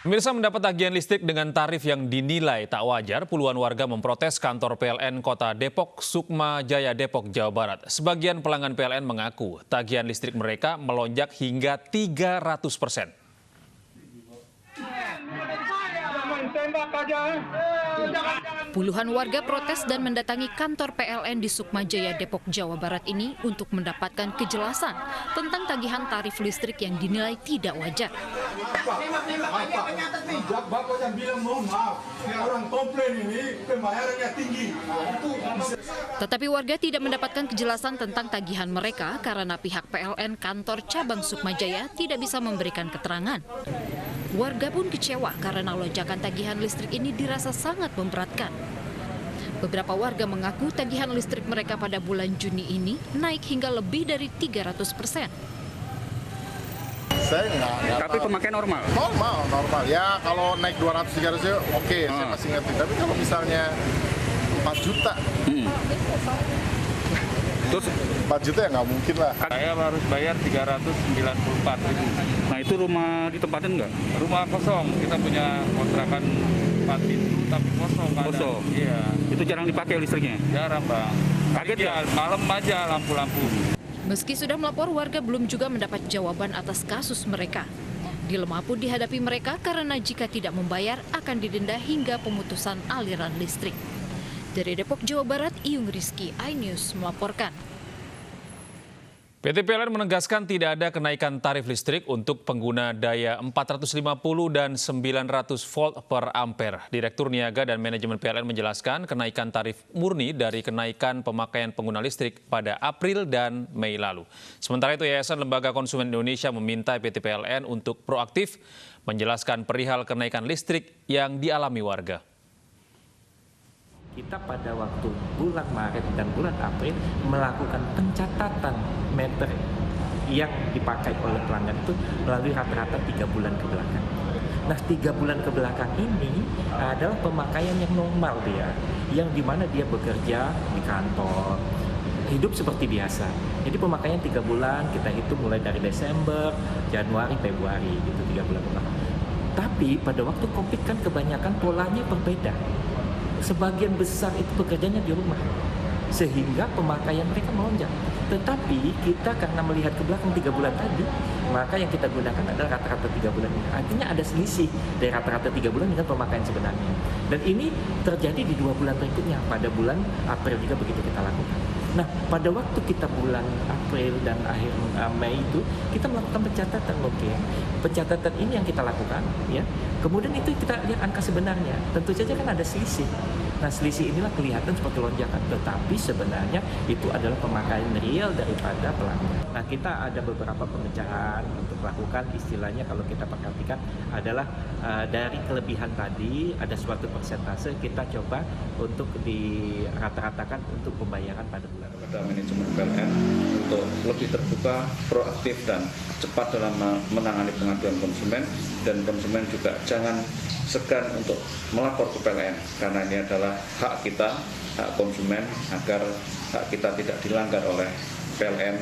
Pemirsa, mendapat tagihan listrik dengan tarif yang dinilai tak wajar, puluhan warga memprotes kantor PLN Kota Depok, Sukma Jaya, Depok, Jawa Barat. Sebagian pelanggan PLN mengaku tagihan listrik mereka melonjak hingga 300%. Puluhan warga protes dan mendatangi kantor PLN di Sukma Jaya, Depok, Jawa Barat ini untuk mendapatkan kejelasan tentang tagihan tarif listrik yang dinilai tidak wajar. Bapak yang bilang mohon maaf, orang komplain ini pembayarannya tinggi. Tetapi warga tidak mendapatkan kejelasan tentang tagihan mereka karena pihak PLN kantor cabang Sukma Jaya tidak bisa memberikan keterangan. Warga pun kecewa karena lonjakan tagihan listrik ini dirasa sangat memberatkan. Beberapa warga mengaku tagihan listrik mereka pada bulan Juni ini naik hingga lebih dari 300%. Saya nggak Tapi pemakaian normal? Normal. Ya kalau naik 200-300 oke, saya masih ngerti. Tapi kalau misalnya 4 juta, Terus 4 juta ya nggak mungkin lah. Saya harus bayar 394.000. Nah itu rumah ditempatin nggak? Rumah kosong, kita punya kontrakan 4 pintu tapi kosong. Kosong? Iya. Itu jarang dipakai listriknya? Jarang, Bang. Kaget Ya, malam aja lampu-lampu. Meski sudah melapor, warga belum juga mendapat jawaban atas kasus mereka. Dilema pun dihadapi mereka karena jika tidak membayar akan didenda hingga pemutusan aliran listrik. Dari Depok, Jawa Barat, Iyung Rizky, iNews melaporkan. PT PLN menegaskan tidak ada kenaikan tarif listrik untuk pengguna daya 450 dan 900 volt per ampere. Direktur Niaga dan Manajemen PLN menjelaskan kenaikan tarif murni dari kenaikan pemakaian pengguna listrik pada April dan Mei lalu. Sementara itu, Yayasan Lembaga Konsumen Indonesia meminta PT PLN untuk proaktif menjelaskan perihal kenaikan listrik yang dialami warga. Kita pada waktu bulan Maret dan bulan April melakukan pencatatan meter yang dipakai oleh pelanggan itu melalui rata-rata 3 bulan ke belakang. Nah, 3 bulan ke belakang ini adalah pemakaian yang normal dia, yang dimana dia bekerja di kantor, hidup seperti biasa. Jadi pemakaian 3 bulan kita hitung mulai dari Desember, Januari, Februari gitu 3 bulan ke belakang. Tapi pada waktu COVID kan kebanyakan polanya berbeda. Sebagian besar itu bekerjanya di rumah, sehingga pemakaian mereka melonjak. Tetapi kita karena melihat ke belakang 3 bulan tadi, maka yang kita gunakan adalah rata-rata 3 bulan ini. Artinya ada selisih dari rata-rata 3 bulan dengan pemakaian sebenarnya. Dan ini terjadi di 2 bulan berikutnya, pada bulan April juga begitu kita lakukan. Nah, pada waktu kita bulan April dan akhir Mei itu, kita melakukan pencatatan, Pencatatan ini yang kita lakukan, ya. Kemudian itu kita lihat angka sebenarnya. Tentu saja kan ada selisih. Nah, selisih inilah kelihatan seperti lonjakan, tetapi sebenarnya itu adalah pemakaian real daripada pelanggan. Nah, kita ada beberapa pemecahan untuk melakukan istilahnya kalau kita perhatikan adalah dari kelebihan tadi ada suatu persentase kita coba untuk dirata-ratakan untuk pembayaran pada bulan. Kepada manajemen PLN untuk lebih terbuka, proaktif dan cepat dalam menangani pengaduan konsumen, dan konsumen juga jangan segan untuk melapor ke PLN karena ini adalah hak kita, hak konsumen, agar hak kita tidak dilanggar oleh PLN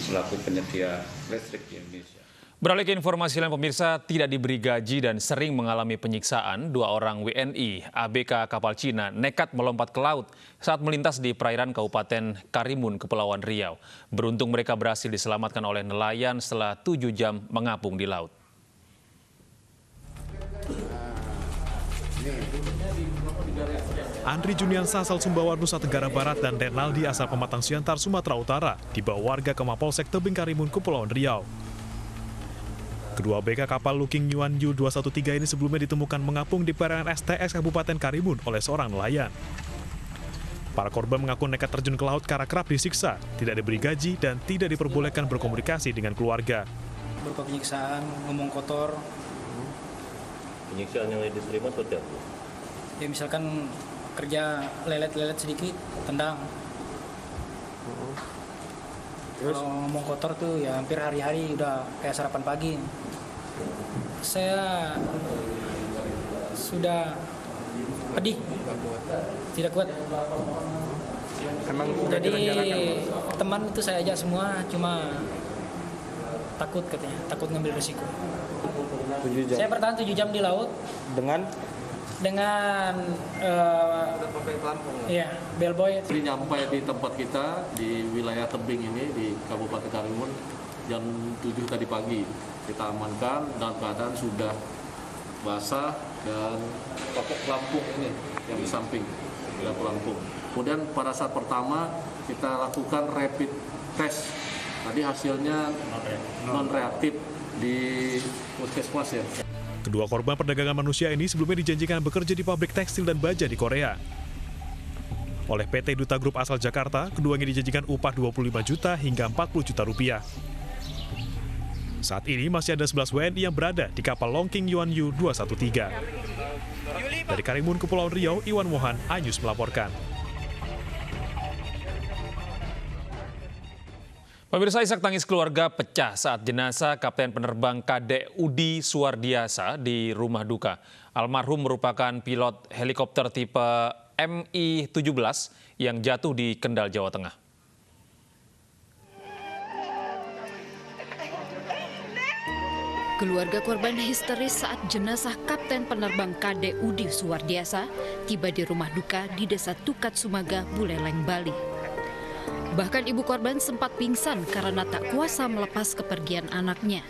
selaku penyedia listrik di Indonesia. Beralih ke informasi lain, pemirsa, tidak diberi gaji dan sering mengalami penyiksaan, 2 orang WNI ABK kapal Cina nekat melompat ke laut saat melintas di perairan Kabupaten Karimun, Kepulauan Riau. Beruntung mereka berhasil diselamatkan oleh nelayan setelah 7 jam mengapung di laut. Andri Juniansa asal Sumbawa, Nusa Tenggara Barat dan Renaldi asal Pematang Siantar, Sumatera Utara dibawa warga ke Mapolsek Tebing Karimun, Kepulauan Riau. Kedua ABK kapal Luking Yuan Yu 213 ini sebelumnya ditemukan mengapung di perairan STS Kabupaten Karimun oleh seorang nelayan. Para korban mengaku nekat terjun ke laut karena kerap disiksa, tidak diberi gaji, dan tidak diperbolehkan berkomunikasi dengan keluarga. Berupa penyiksaan, ngomong kotor. Penyiksaan yang diterima seperti apa? Ya misalkan kerja lelet-lelet sedikit, tendang. Kalau ngomong kotor tuh ya hampir hari-hari udah kayak sarapan pagi. Saya sudah pedih, tidak kuat. Jadi teman itu saya ajak semua, cuma takut katanya, takut ngambil risiko. 7 jam. Saya bertahan 7 jam di laut Dengan iya, bellboy. Jadi nyampe di tempat kita di wilayah Tebing ini di Kabupaten Karimun jam 7 tadi pagi. Kita amankan dalam keadaan sudah basah dan pakai pelampung ini yang di samping, ada pelampung. Kemudian pada saat pertama kita lakukan rapid test. Tadi hasilnya non reaktif di puskesmas ya. Kedua korban perdagangan manusia ini sebelumnya dijanjikan bekerja di pabrik tekstil dan baja di Korea. Oleh PT Duta Group asal Jakarta, keduanya dijanjikan upah 25 juta hingga 40 juta rupiah. Saat ini masih ada 11 WNI yang berada di kapal Longking Yuanyu 213. Dari Karimun, Kepulauan Riau, Iwan Mohan, iNews melaporkan. Pemirsa, isak tangis keluarga pecah saat jenazah Kapten Penerbang KD Udi Suwardiasa di rumah duka. Almarhum merupakan pilot helikopter tipe Mi-17 yang jatuh di Kendal, Jawa Tengah. Keluarga korban histeris saat jenazah Kapten Penerbang KD Udi Suwardiasa tiba di rumah duka di Desa Tukat Sumaga, Buleleng, Bali. Bahkan ibu korban sempat pingsan karena tak kuasa melepas kepergian anaknya.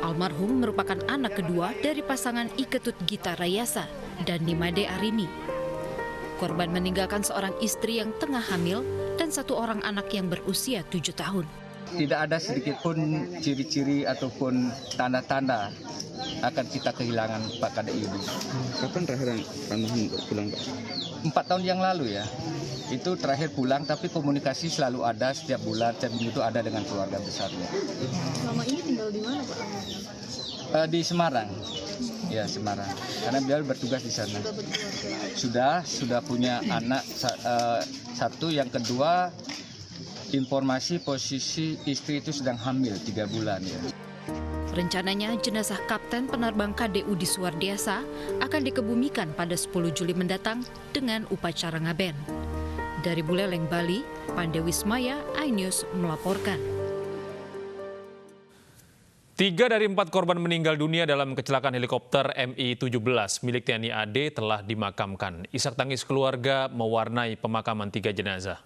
Almarhum merupakan anak kedua dari pasangan Iketut Gita Rayasa dan Nimade Arini. Korban meninggalkan seorang istri yang tengah hamil dan satu orang anak yang berusia 7 tahun. Tidak ada sedikit pun ciri-ciri ataupun tanda-tanda akan kita kehilangan Pak KD Udi. Kapan terakhir almarhum pulang, Pak? 4 tahun yang lalu ya. Itu terakhir pulang, tapi komunikasi selalu ada setiap bulan, setiap minggu itu ada dengan keluarga besarnya. Selama ini tinggal di mana, Pak? Di Semarang. Ya, Semarang. Karena beliau bertugas di sana. Sudah punya anak satu, yang kedua informasi posisi istri itu sedang hamil 3 bulan ya. Rencananya jenazah Kapten Penerbang KD Udi Suwardiasa akan dikebumikan pada 10 Juli mendatang dengan upacara ngaben. Dari Buleleng, Bali, Pandewi Wismaya, iNews melaporkan. 3 dari 4 korban meninggal dunia dalam kecelakaan helikopter Mi-17 milik TNI AD telah dimakamkan. Isak tangis keluarga mewarnai pemakaman 3 jenazah.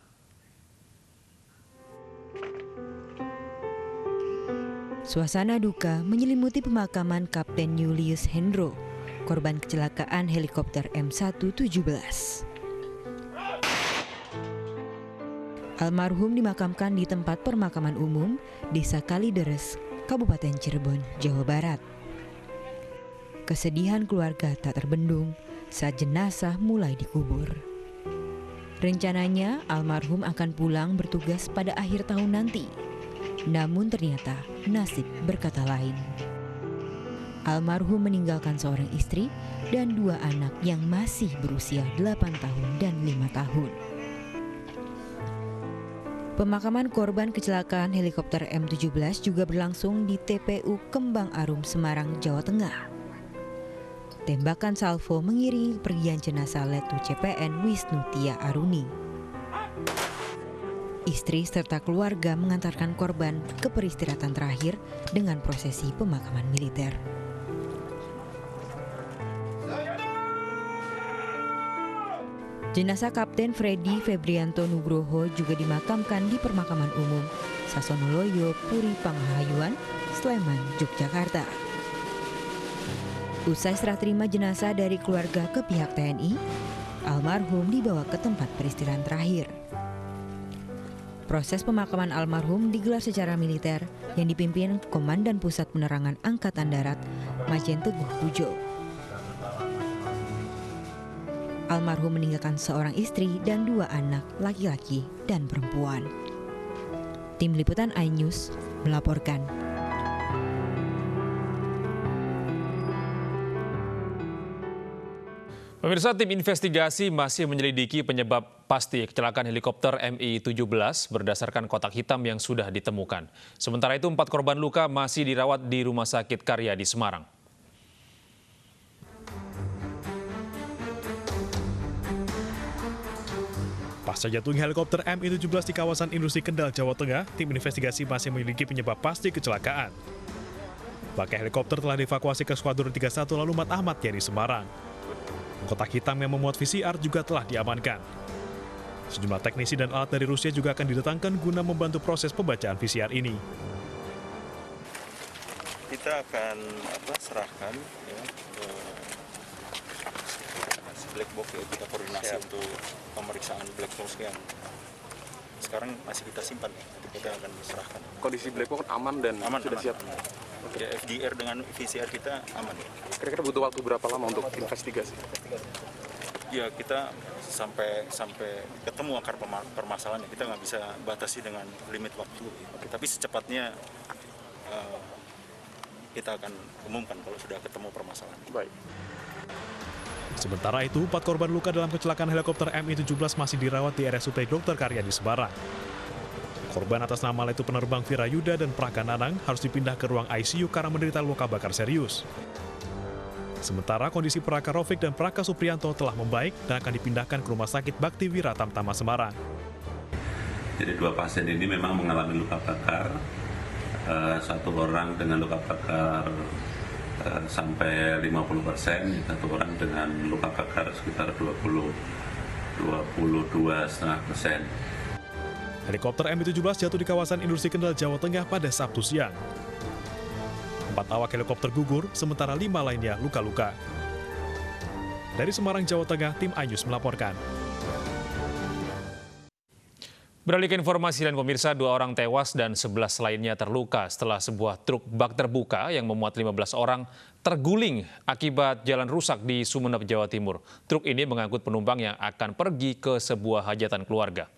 Suasana duka menyelimuti pemakaman Kapten Julius Hendro, korban kecelakaan helikopter M117. Almarhum dimakamkan di tempat pemakaman umum Desa Kalideres, Kabupaten Cirebon, Jawa Barat. Kesedihan keluarga tak terbendung saat jenazah mulai dikubur. Rencananya almarhum akan pulang bertugas pada akhir tahun nanti. Namun ternyata nasib berkata lain. Almarhum meninggalkan seorang istri dan 2 anak yang masih berusia 8 tahun dan 5 tahun. Pemakaman korban kecelakaan helikopter M17 juga berlangsung di TPU Kembang Arum, Semarang, Jawa Tengah. Tembakan salvo mengiringi pergian jenazah Letu CPN Wisnu Tia Aruni. Istri serta keluarga mengantarkan korban ke peristirahatan terakhir dengan prosesi pemakaman militer. Jenazah Kapten Freddy Febrianto Nugroho juga dimakamkan di Permakaman Umum Sasonoloyo, Puri Panghayuan, Sleman, Yogyakarta. Usai serah terima jenazah dari keluarga ke pihak TNI, almarhum dibawa ke tempat peristirahatan terakhir. Proses pemakaman almarhum digelar secara militer yang dipimpin Komandan Pusat Penerangan Angkatan Darat, Majen Teguh Pujo. Almarhum meninggalkan seorang istri dan 2 anak laki-laki dan perempuan. Tim Liputan iNews melaporkan. Pemirsa, tim investigasi masih menyelidiki penyebab pasti kecelakaan helikopter Mi-17 berdasarkan kotak hitam yang sudah ditemukan. Sementara itu 4 korban luka masih dirawat di Rumah Sakit Karya di Semarang. Pasca jatuhnya helikopter Mi-17 di kawasan industri Kendal, Jawa Tengah, tim investigasi masih menyelidiki penyebab pasti kecelakaan. Bangkai helikopter telah dievakuasi ke Skuadron 31 Lalumat Ahmad Yani Semarang. Kotak hitam yang memuat VCR juga telah diamankan. Sejumlah teknisi dan alat dari Rusia juga akan didatangkan guna membantu proses pembacaan VCR ini. Kita akan serahkan ya, ke black box, ya, kita koordinasi untuk pemeriksaan black box yang sekarang masih kita simpan, nanti kita akan serahkan. Kondisi black box aman dan sudah siap? Aman. Ya, FDR dengan VCR kita aman. Kira-kira butuh waktu berapa lama untuk investigasi? Ya, kita sampai ketemu akar permasalahannya, kita nggak bisa batasi dengan limit waktu. Tapi secepatnya kita akan umumkan kalau sudah ketemu permasalahan. Baik. Sementara itu, 4 korban luka dalam kecelakaan helikopter Mi-17 masih dirawat di RSUP Dr. Karyadi Semarang. Korban atas nama Letu Penerbang Virayuda dan Praka Nanang harus dipindah ke ruang ICU karena menderita luka bakar serius. Sementara kondisi Praka Rofik dan Praka Supriyanto telah membaik dan akan dipindahkan ke Rumah Sakit Bakti Wira Tamtama Semarang. Jadi 2 pasien ini memang mengalami luka bakar. 1 orang dengan luka bakar sampai 50%, 1 orang dengan luka bakar sekitar 22,5%. Helikopter Mi-17 jatuh di kawasan industri Kendal, Jawa Tengah pada Sabtu siang. 4 awak helikopter gugur, sementara 5 lainnya luka-luka. Dari Semarang, Jawa Tengah, tim iNews melaporkan. Beralih ke informasi dan pemirsa, 2 orang tewas dan 11 lainnya terluka setelah sebuah truk bak terbuka yang memuat 15 orang terguling akibat jalan rusak di Sumeneb, Jawa Timur. Truk ini mengangkut penumpang yang akan pergi ke sebuah hajatan keluarga.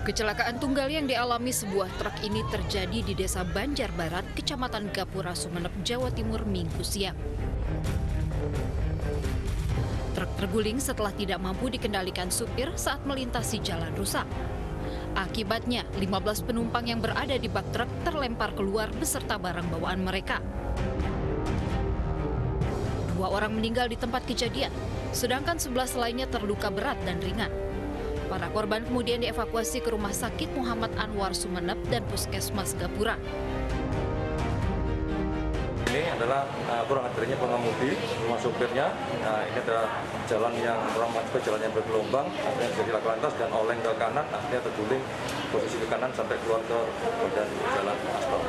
Kecelakaan tunggal yang dialami sebuah truk ini terjadi di Desa Banjarbarat, Kecamatan Gapura, Sumeneb, Jawa Timur, Minggu siang. Truk terguling setelah tidak mampu dikendalikan supir saat melintasi jalan rusak. Akibatnya, 15 penumpang yang berada di bak truk terlempar keluar beserta barang bawaan mereka. 2 orang meninggal di tempat kejadian, sedangkan 11 lainnya terluka berat dan ringan. Para korban kemudian dievakuasi ke Rumah Sakit Muhammad Anwar Sumeneb dan Puskesmas Gapura. Ini adalah kurang ajarnya pengemudi, rumah sopirnya. Ini adalah jalan yang kurang masuk, jalan yang bergelombang, akhirnya jadi laka lantas dan oleng ke kanan, akhirnya terguling posisi ke kanan sampai keluar ke badan jalan aspal.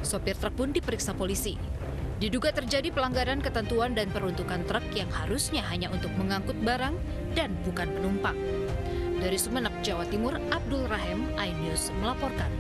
Sopir truk pun diperiksa polisi. Diduga terjadi pelanggaran ketentuan dan peruntukan truk yang harusnya hanya untuk mengangkut barang dan bukan penumpang. Dari Sumeneb, Jawa Timur, Abdul Rahim, iNews melaporkan.